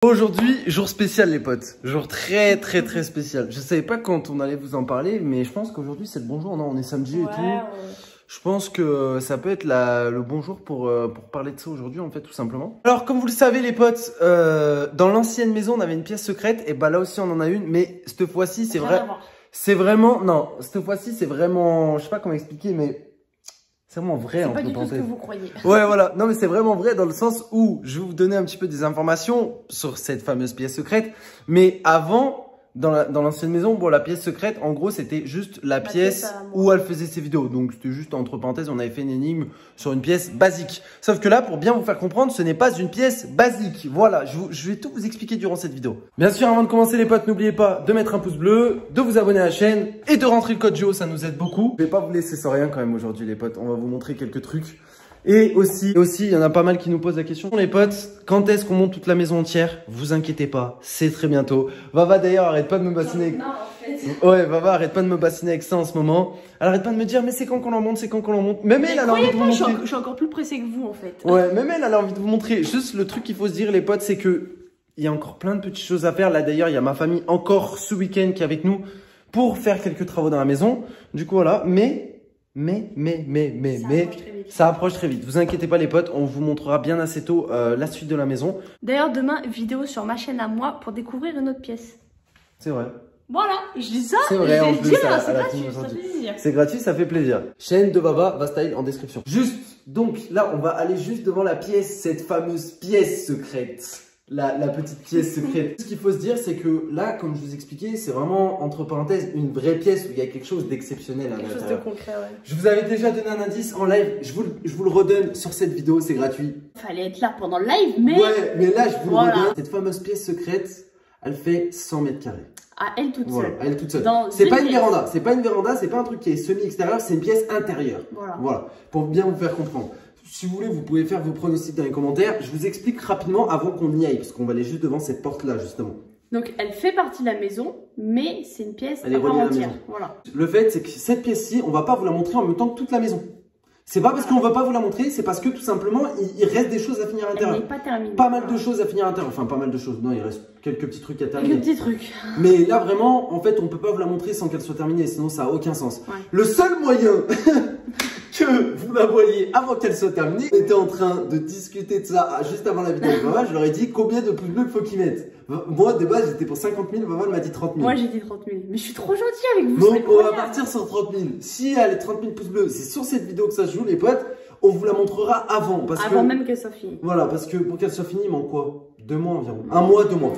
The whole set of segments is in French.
Aujourd'hui, jour spécial les potes, jour très spécial. Je savais pas quand on allait vous en parler, mais je pense qu'aujourd'hui c'est le bon jour, non? On est samedi et tout. Je pense que ça peut être le bon jour pour parler de ça aujourd'hui en fait tout simplement. Alors comme vous le savez les potes, dans l'ancienne maison on avait une pièce secrète et bah là aussi on en a une, mais cette fois-ci c'est vrai, c'est vraiment, non, cette fois-ci c'est vraiment, je sais pas comment expliquer mais... C'est vraiment vrai. C'est pas du tout ce que vous croyez. Ouais, voilà. Non, mais c'est vraiment vrai dans le sens où je vais vous donner un petit peu des informations sur cette fameuse pièce secrète. Mais avant, dans l'ancienne maison, bon, la pièce secrète, en gros, c'était juste la pièce où elle faisait ses vidéos. Donc, c'était juste, entre parenthèses, on avait fait une énigme sur une pièce basique. Sauf que là, pour bien vous faire comprendre, ce n'est pas une pièce basique. Voilà, je vais tout vous expliquer durant cette vidéo. Bien sûr, avant de commencer les potes, n'oubliez pas de mettre un pouce bleu, de vous abonner à la chaîne et de rentrer le code JO, ça nous aide beaucoup. Je vais pas vous laisser sans rien quand même aujourd'hui les potes. On va vous montrer quelques trucs. Et aussi, il y en a pas mal qui nous posent la question. Les potes, quand est-ce qu'on monte toute la maison entière? Vous inquiétez pas, c'est très bientôt. Vava d'ailleurs, arrête pas de me bassiner avec... Non, en fait. Ouais, Vava, arrête pas de me bassiner avec ça en ce moment. Elle arrête pas de me dire, mais c'est quand qu'on en monte, c'est quand qu'on en monte. Même elle a envie de vous montrer. Je suis encore plus pressée que vous en fait. Ouais, même elle a envie de vous montrer. Juste le truc qu'il faut se dire les potes, c'est que il y a encore plein de petites choses à faire. Là d'ailleurs, il y a ma famille encore ce week-end qui est avec nous pour faire quelques travaux dans la maison. Du coup voilà, mais ça approche très vite. Vous inquiétez pas les potes, on vous montrera bien assez tôt la suite de la maison. D'ailleurs demain, vidéo sur ma chaîne à moi pour découvrir une autre pièce. C'est vrai. Voilà, je dis ça. C'est vrai, en plus, c'est gratuit, ça fait plaisir. C'est gratuit, ça fait plaisir. Chaîne de Vava, Vastyle en description. Juste, donc là, on va aller juste devant la pièce, cette fameuse pièce secrète. La petite pièce secrète. Ce qu'il faut se dire, c'est que là, comme je vous expliquais, c'est vraiment, entre parenthèses, une vraie pièce où il y a quelque chose d'exceptionnel à l'intérieur. Quelque chose de concret, ouais. Je vous avais déjà donné un indice en live, je vous le redonne sur cette vidéo, c'est gratuit. Fallait être là pendant le live, mais... Ouais, mais là, je vous le redonne. Cette fameuse pièce secrète, elle fait 100 mètres carrés. À elle toute seule. Elle toute seule. C'est pas une véranda, c'est pas une véranda, c'est pas un truc qui est semi-extérieur, c'est une pièce intérieure. Voilà, pour bien vous faire comprendre. Si vous voulez, vous pouvez faire vos pronostics dans les commentaires. Je vous explique rapidement avant qu'on y aille, parce qu'on va aller juste devant cette porte-là, justement. Donc, elle fait partie de la maison, mais c'est une pièce à part entière. Voilà. Le fait, c'est que cette pièce-ci, on va pas vous la montrer en même temps que toute la maison. C'est pas parce qu'on va pas vous la montrer, c'est parce que tout simplement, il reste des choses à finir à l'intérieur. Elle n'est pas terminée. Pas mal de choses à finir à l'intérieur. Enfin, pas mal de choses. Non, il reste quelques petits trucs à terminer. Quelques petits trucs. Mais là, vraiment, en fait, on peut pas vous la montrer sans qu'elle soit terminée, sinon ça a aucun sens. Ouais. Le seul moyen que vous la voyez avant qu'elle soit terminée, on était en train de discuter de ça juste avant la vidéo de Vava. Je leur ai dit combien de pouces bleus il faut qu'ils mettent. Moi, de base, j'étais pour 50 000, Vava m'a dit 30 000. Moi, j'ai dit 30 000. Mais je suis trop gentille avec vous. Donc, on va partir sur 30 000. Si elle est 30 000 pouces bleus, c'est sur cette vidéo que ça se joue, les potes. On vous la montrera avant. Avant même qu'elle soit finie. Voilà, parce que pour qu'elle soit finie, il manque quoi? 2 mois environ. 1 mois, 2 mois.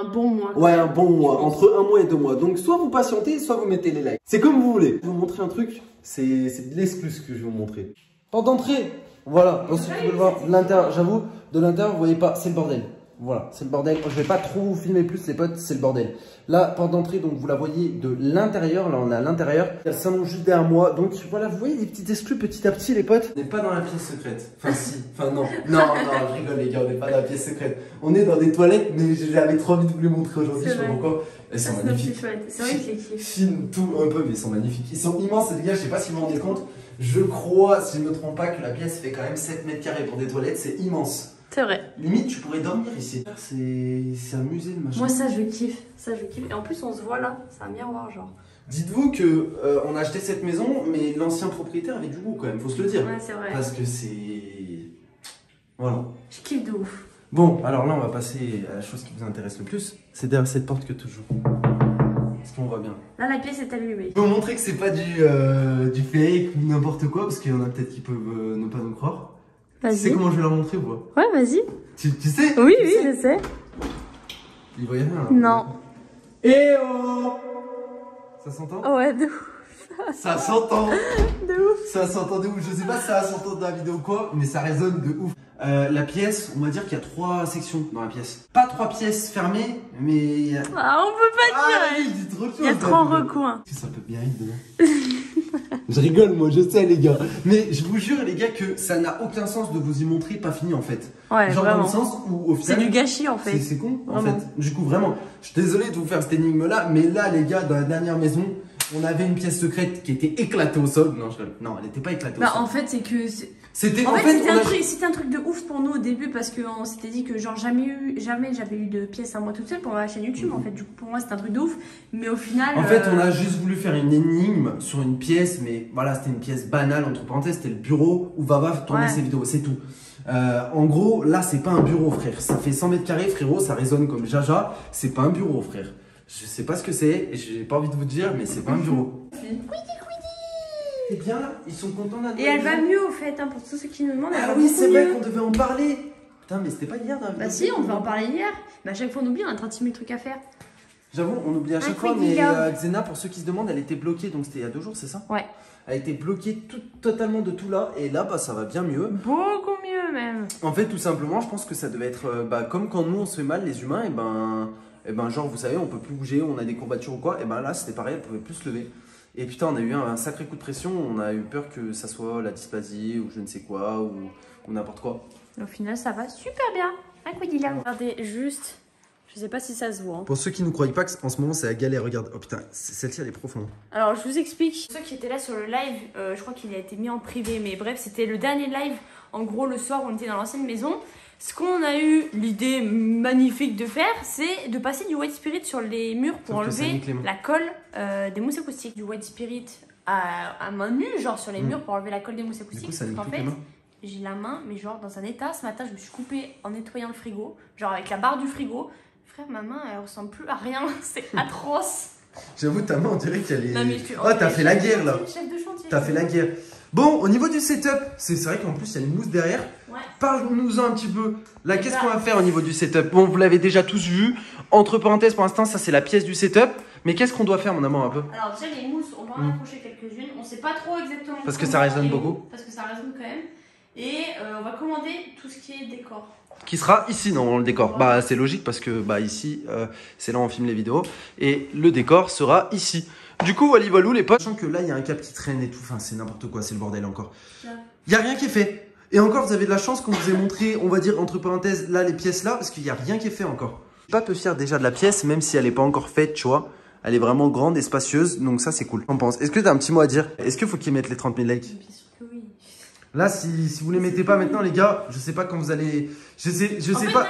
Un bon mois. Ouais, un bon mois. Entre 1 mois et 2 mois. Donc, soit vous patientez, soit vous mettez les likes. C'est comme vous voulez. Je vais vous montrer un truc. C'est de l'exclus que je vais vous montrer. Porte d'entrée. Voilà. Ensuite, vous pouvez le voir. L'intérieur, j'avoue, de l'intérieur, vous voyez pas, c'est le bordel. Voilà, c'est le bordel. Je vais pas trop vous filmer plus les potes, c'est le bordel. Là, porte d'entrée, donc vous la voyez de l'intérieur. Là, on est à l'intérieur. Elle s'allonge juste derrière moi. Donc voilà, vous voyez les petits exclus petit à petit, les potes. On n'est pas dans la pièce secrète. Enfin, si. Enfin, non. Non, je rigole, les gars, on n'est pas dans la pièce secrète. On est dans des toilettes, mais j'avais trop envie de vous les montrer aujourd'hui. Je sais pas pourquoi. Elles sont magnifiques. C'est vrai que c'est kiff. Filme tout un peu, mais ils sont magnifiques. Ils sont immenses, les gars. Je sais pas si vous vous rendez compte. Je crois, si je ne me trompe pas, que la pièce fait quand même 7 mètres carrés pour des toilettes. C'est immense. C'est vrai. Limite, tu pourrais dormir ici. C'est un musée, le machin. Moi, ça, je kiffe. Ça, je kiffe. Et en plus, on se voit là. C'est un miroir, genre. Dites-vous que on a acheté cette maison, mais l'ancien propriétaire avait du goût quand même, faut se le dire. Ouais, c'est vrai. Parce que c'est... Voilà. Je kiffe de ouf. Bon, alors là, on va passer à la chose qui vous intéresse le plus. C'est derrière cette porte que toujours. Est-ce qu'on voit bien? Là, la pièce est allumée. Je vais vous montrer que c'est pas du fake ou n'importe quoi, parce qu'il y en a peut-être qui peuvent ne pas nous croire. Tu sais comment je vais leur montrer ou pas? Ouais, vas-y. Tu sais? Oui, oui, je sais. Ils voyaient rien là? Non. Eh oh! Ça s'entend? Ouais, de ouf. Ça s'entend! De ouf. Ça s'entend de ouf. Je sais pas si ça va s'entendre dans la vidéo ou quoi, mais ça résonne de ouf. La pièce, on va dire qu'il y a 3 sections dans la pièce. Pas 3 pièces fermées, mais... Ah, on peut pas dire! Il y a 3 recoins. Ça peut bien être dedans. Je rigole, moi, je sais, les gars. Mais je vous jure, les gars, que ça n'a aucun sens de vous y montrer pas fini, en fait. Ouais, genre vraiment. dans le sens où, au final... C'est du gâchis, en fait. C'est con, vraiment. en fait. Du coup, vraiment, je suis désolé de vous faire cette énigme-là, mais là, les gars, dans la dernière maison, on avait une pièce secrète qui était éclatée au sol. Non, je rigole. Non, elle n'était pas éclatée au sol. En fait, c'est que... En fait, c'était un truc de ouf pour nous au début parce qu'on s'était dit que genre jamais j'avais eu de pièces à moi toute seule pour ma chaîne YouTube. En fait, du coup, pour moi, c'était un truc de ouf. Mais au final. En fait, on a juste voulu faire une énigme sur une pièce, mais voilà, c'était une pièce banale, entre parenthèses, c'était le bureau où Vava tournait ses vidéos, c'est tout. En gros, là, c'est pas un bureau, frère. Ça fait 100 mètres carrés, frérot, ça résonne comme Jaja. C'est pas un bureau, frère. Je sais pas ce que c'est, et j'ai pas envie de vous dire, mais c'est pas un bureau. T'es bien là? Ils sont contents là. Et elle va mieux au fait, hein, pour tous ceux qui nous demandent. Ah oui, c'est vrai qu'on devait en parler. Putain, mais c'était pas hier dans la vidéo. Bah si, on devait en parler hier. Mais à chaque fois on oublie, on a 36 000 trucs à faire. J'avoue, on oublie à chaque fois, mais Xena, pour ceux qui se demandent, elle était bloquée, donc c'était il y a 2 jours, c'est ça? Ouais. Elle a été bloquée totalement de tout là, et là, bah ça va bien mieux. Beaucoup mieux même. En fait, tout simplement, je pense que ça devait être comme quand nous on se fait mal, les humains, et ben genre, vous savez, on peut plus bouger, on a des courbatures ou quoi, et ben là, c'était pareil, elle pouvait plus se lever. Et putain, on a eu un sacré coup de pression, on a eu peur que ça soit la dysplasie ou je ne sais quoi, ou n'importe quoi. Au final, ça va super bien. Regardez, juste, je sais pas si ça se voit. Hein. Pour ceux qui ne croient pas qu'en ce moment c'est la galère, regarde. Oh putain, celle-ci elle est profonde. Alors, je vous explique. Ceux qui étaient là sur le live, je crois qu'il a été mis en privé, mais bref, c'était le dernier live. En gros, le soir, on était dans l'ancienne maison. Ce qu'on a eu l'idée magnifique de faire, c'est de passer du white spirit sur les murs pour enlever la colle des mousses acoustiques. Du white spirit à main nue, genre sur les murs pour enlever la colle des mousses acoustiques. Du coup, en fait, j'ai la main, mais genre dans un état. Ce matin, je me suis coupée en nettoyant le frigo, genre avec la barre du frigo. Frère, ma main, elle ressemble plus à rien. C'est atroce. J'avoue, ta main, on dirait qu'elle est... Non, mais oh, t'as fait la guerre là. Chef de chantier. T'as fait la guerre. Bon, au niveau du setup, c'est vrai qu'en plus il y a une mousse derrière. Ouais. Parle-nous un petit peu. Là, qu'est-ce qu'on va faire au niveau du setup? Bon, vous l'avez déjà tous vu. Entre parenthèses, pour l'instant, ça c'est la pièce du setup. Mais qu'est-ce qu'on doit faire, mon amour, un peu? Alors, déjà, les mousses, on va en accrocher quelques-unes. On sait pas trop exactement. Parce que ça résonne beaucoup. Parce que ça résonne quand même. Et on va commander tout ce qui est décor. Qui sera ici, non, le décor. Ouais. Bah, c'est logique parce que bah ici, c'est là où on filme les vidéos. Et le décor sera ici. Du coup, Wally Walou, les potes, je sens que là, il y a un câble qui traîne et tout. Enfin, c'est n'importe quoi, c'est le bordel encore. Il n'y a rien qui est fait. Et encore, vous avez de la chance qu'on vous ait montré, on va dire, entre parenthèses, là, les pièces là, parce qu'il n'y a rien qui est fait encore. Je suis pas peu fier déjà de la pièce, même si elle n'est pas encore faite, tu vois. Elle est vraiment grande et spacieuse, donc ça, c'est cool. J'en pense. Est-ce que tu as un petit mot à dire? Est-ce qu'il faut qu'ils mettent les 30 000 likes? Bien sûr que oui. Là, si vous les mettez pas maintenant, les gars, je sais pas quand vous allez... Je sais pas...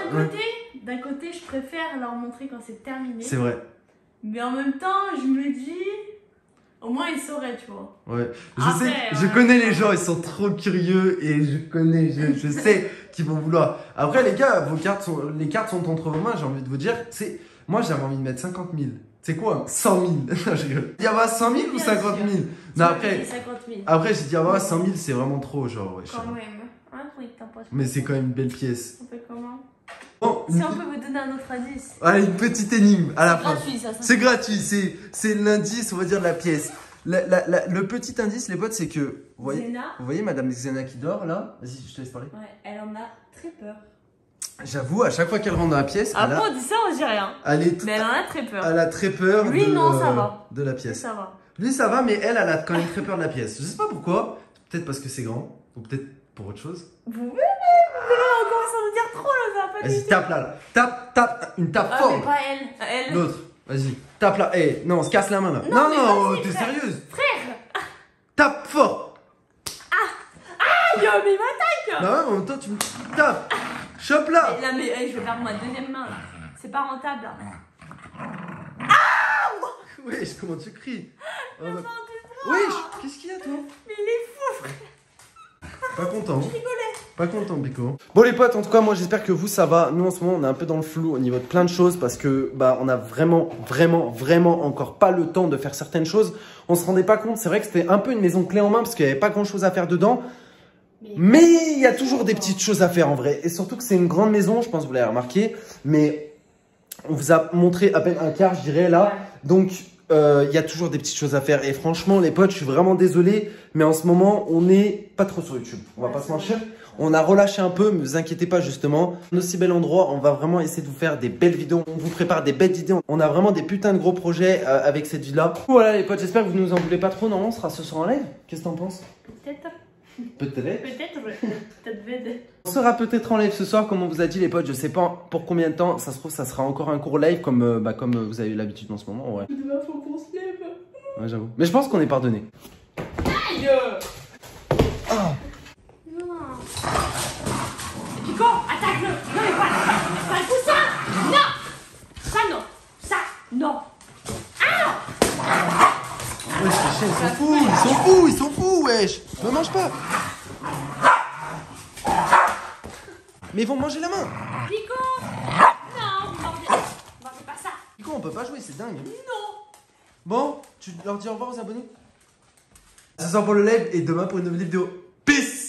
D'un côté, je préfère leur montrer quand c'est terminé. C'est vrai. Mais en même temps, je me dis... Au moins, ils sauraient, tu vois. Ouais. Je connais les gens, ils sont trop curieux et je sais qu'ils vont vouloir. Après, les gars, les cartes sont entre vos mains, j'ai envie de vous dire. Moi, j'avais envie de mettre 50 000. C'est quoi 100 000? Non, je rigole. Il y a 100 000 ou 50 000? Non, après, 50 000. Après, j'ai dit, 100 000, c'est vraiment trop, genre. Ouais, quand même. Hein, oui, mais c'est quand même une belle pièce. On fait comment? Bon, si on peut vous donner un autre indice. Allez, une petite énigme à la fin. Gratuit, ça. C'est gratuit, c'est l'indice, on va dire, de la pièce. Le petit indice, les potes, c'est que... Vous voyez Madame Xena qui dort, là? Vas-y, je te laisse parler. Ouais, elle en a très peur. J'avoue, à chaque fois qu'elle rentre dans la pièce... Après, on dit ça, on dit rien. Mais elle en a très peur. Elle a très peur de la pièce. Ça va. Lui, ça va, mais elle a quand même très peur de la pièce. Je sais pas pourquoi. Peut-être parce que c'est grand, ou peut-être pour autre chose. Vous on commence à nous dire trop, là, ça va pas. Vas-y, tape là. Tape, une tape forte. Mais pas elle. L'autre, vas-y. Tape là. Eh, non, on se casse la main là. Non, t'es sérieuse? Frère. Tape fort. Ah, yo, mais m'attaque. Bah ouais, en même temps, tu me tapes. Chope là. Là, mais je vais faire ma deuxième main. C'est pas rentable là. Wesh, comment tu cries? Oui, qu'est-ce qu'il y a toi? Mais il est fou, frère. Pas content. Je rigolais. Pas content, Bico. Bon les potes, en tout cas moi j'espère que vous ça va. Nous en ce moment on est un peu dans le flou au niveau de plein de choses parce que bah on a vraiment encore pas le temps de faire certaines choses. On se rendait pas compte, c'est vrai que c'était un peu une maison clé en main parce qu'il n'y avait pas grand chose à faire dedans. Mais il y a toujours des petites choses à faire en vrai. Et surtout que c'est une grande maison, je pense que vous l'avez remarqué. Mais on vous a montré à peine un quart, je dirais là. Donc il y a toujours des petites choses à faire. Et franchement les potes, je suis vraiment désolé. Mais en ce moment, on n'est pas trop sur YouTube. On va pas se mentir. On a relâché un peu, mais vous inquiétez pas justement. Un aussi bel endroit, on va vraiment essayer de vous faire des belles vidéos. On vous prépare des belles idées. On a vraiment des putains de gros projets avec cette ville-là. Voilà les potes, j'espère que vous nous en voulez pas trop. Non, on sera ce soir en live. Qu'est-ce que t'en penses? Peut-être. On sera peut-être en live ce soir, comme on vous a dit les potes. Je sais pas pour combien de temps. Ça se trouve, ça sera encore un court live comme, comme vous avez l'habitude en ce moment. Ouais. Demain, faut qu'on se lève. Ouais, j'avoue. Mais je pense qu'on est pardonné. Aïe. Ah. Non. Pico, attaque-le. Non, mais pas le poussin. Non. Ça, non. Ça, non. Wesh, les chiens, ils sont fous, wesh. Ne mange pas. Mais ils vont manger la main. Pico. Non, vous mangez pas ça. Pico, on peut pas jouer, c'est dingue. Non. Bon, tu leur dis au revoir aux abonnés. Ce soir pour le live et demain pour une nouvelle vidéo. Peace.